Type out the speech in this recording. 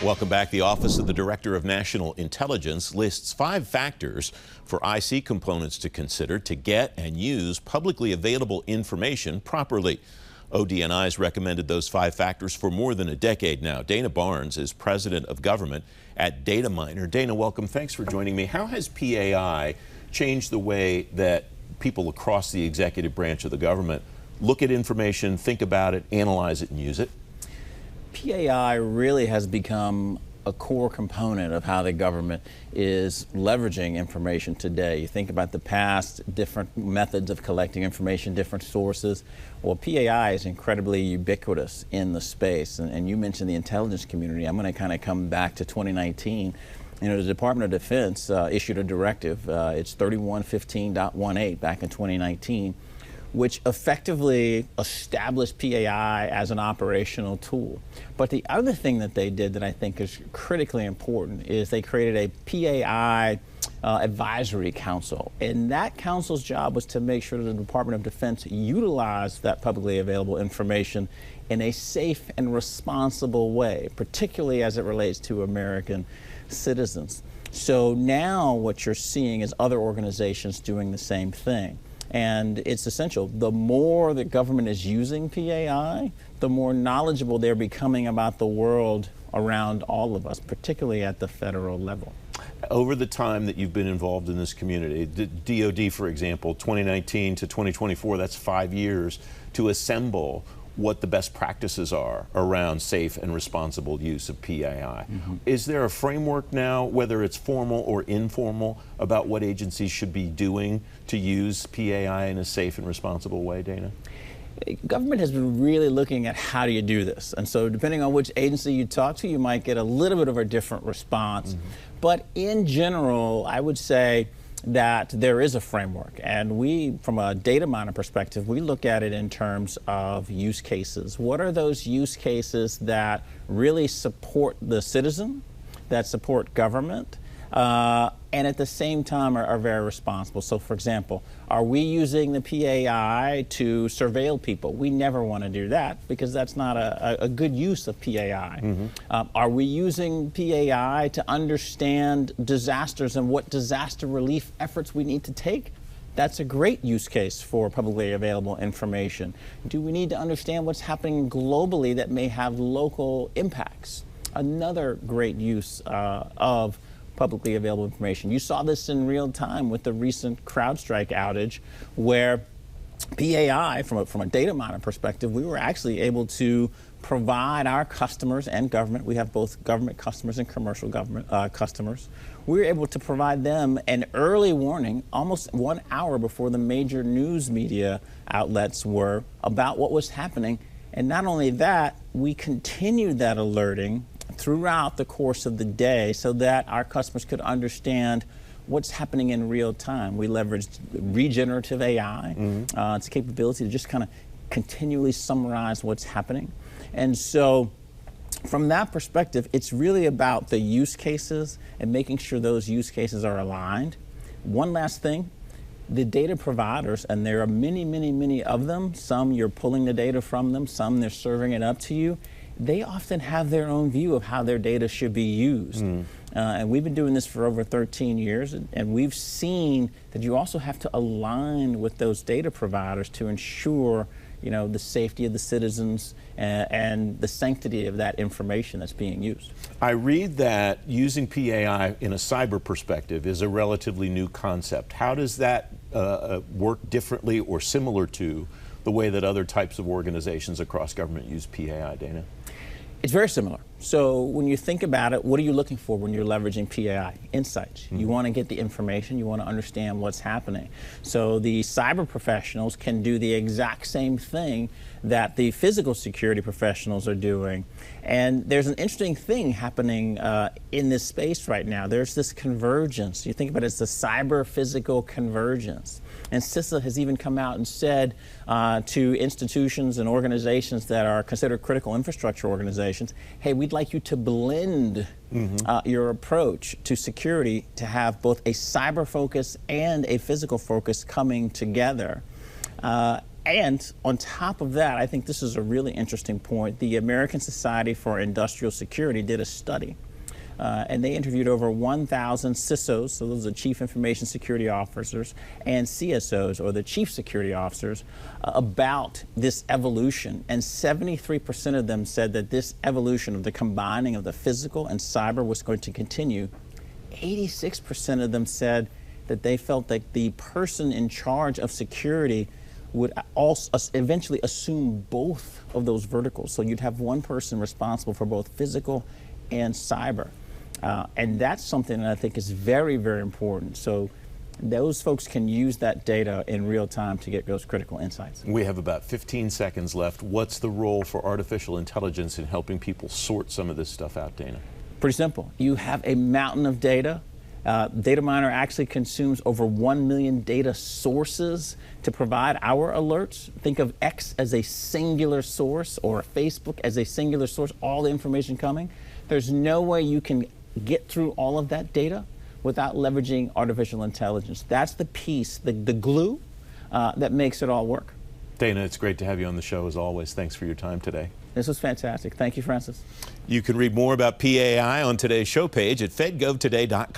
Welcome back. The Office of the Director of National Intelligence lists 5 factors for IC components to consider to get and use publicly available information properly. ODNI has recommended those 5 factors for more than a decade now. Dana Barnes is President of Government at Dataminr. Dana, welcome. Thanks for joining me. How has PAI changed the way that people across the executive branch of the government look at information, think about it, analyze it, and use it? PAI really has become a core component of how the government is leveraging information today. You think about the past, different methods of collecting information, different sources. Well, PAI is incredibly ubiquitous in the space. And you mentioned the intelligence community. I'm going to kind of come back to 2019. You know, the Department of Defense issued a directive. It's 3115.18 back in 2019. Which effectively established PAI as an operational tool. But the other thing that they did that I think is critically important is they created a PAI Advisory Council. And that council's job was to make sure that the Department of Defense utilized that publicly available information in a safe and responsible way, particularly as it relates to American citizens. So now what you're seeing is other organizations doing the same thing. And it's essential. The more the government is using PAI, the more knowledgeable they're becoming about the world around all of us, particularly at the federal level. Over the time that you've been involved in this community, DOD, for example, 2019 to 2024, that's 5 years to assemble what the best practices are around safe and responsible use of PAI. Is there a framework now, whether it's formal or informal, about what agencies should be doing to use PAI in a safe and responsible way, Dana? Government has been really looking at how do you do this. And so depending on which agency you talk to, you might get a little bit of a different response. But in general, I would say that there is a framework, and we, from a Dataminr perspective, we look at it in terms of use cases. What are those use cases that really support the citizen, that support government, and at the same time are very responsible? So for example, are we using the PAI to surveil people? We never want to do that because that's not a good use of PAI. Are we using PAI to understand disasters and what disaster relief efforts we need to take? That's a great use case for publicly available information. Do we need to understand what's happening globally that may have local impacts? Another great use of publicly available information. You saw this in real time with the recent CrowdStrike outage, where PAI, from a Dataminr perspective, we were actually able to provide our customers and government, we have both government customers and commercial government customers, we were able to provide them an early warning almost 1 hour before the major news media outlets were about what was happening. And not only that, we continued that alerting throughout the course of the day so that our customers could understand what's happening in real time. We leveraged regenerative AI, its capability to just kind of continually summarize what's happening. And so from that perspective, it's really about the use cases and making sure those use cases are aligned. One last thing, the data providers, and there are many, many, many of them, some you're pulling the data from them, some they're serving it up to you, they often have their own view of how their data should be used. And we've been doing this for over 13 years, and we've seen that you also have to align with those data providers to ensure, you know, the safety of the citizens and the sanctity of that information that's being used. I read that using PAI in a cyber perspective is a relatively new concept. How does that work differently or similar to the way that other types of organizations across government use PAI, Dana? It's very similar. So when you think about it, what are you looking for when you're leveraging PAI? Insights. You want to get the information, you want to understand what's happening. So the cyber professionals can do the exact same thing that the physical security professionals are doing. And there's an interesting thing happening in this space right now. There's this convergence. You think about it as the cyber-physical convergence. And CISA has even come out and said to institutions and organizations that are considered critical infrastructure organizations, hey, we'd like you to blend your approach to security to have both a cyber focus and a physical focus coming together. And on top of that, I think this is a really interesting point. The American Society for Industrial Security did a study, and they interviewed over 1,000 CISOs, so those are Chief Information Security Officers, and CSOs, or the Chief Security Officers, about this evolution. And 73% of them said that this evolution of the combining of the physical and cyber was going to continue. 86% of them said that they felt that the person in charge of security would also eventually assume both of those verticals. So you'd have one person responsible for both physical and cyber. And that's something that I think is very, very important. So those folks can use that data in real time to get those critical insights. We have about 15 seconds left. What's the role for artificial intelligence in helping people sort some of this stuff out, Dana? Pretty simple. You have a mountain of data. Dataminr actually consumes over 1 million data sources to provide our alerts. Think of X as a singular source, or Facebook as a singular source, all the information coming. There's no way you can get through all of that data without leveraging artificial intelligence. That's the piece, the glue that makes it all work. Dana, it's great to have you on the show as always. Thanks for your time today. This was fantastic. Thank you, Francis. You can read more about PAI on today's show page at fedgovtoday.com.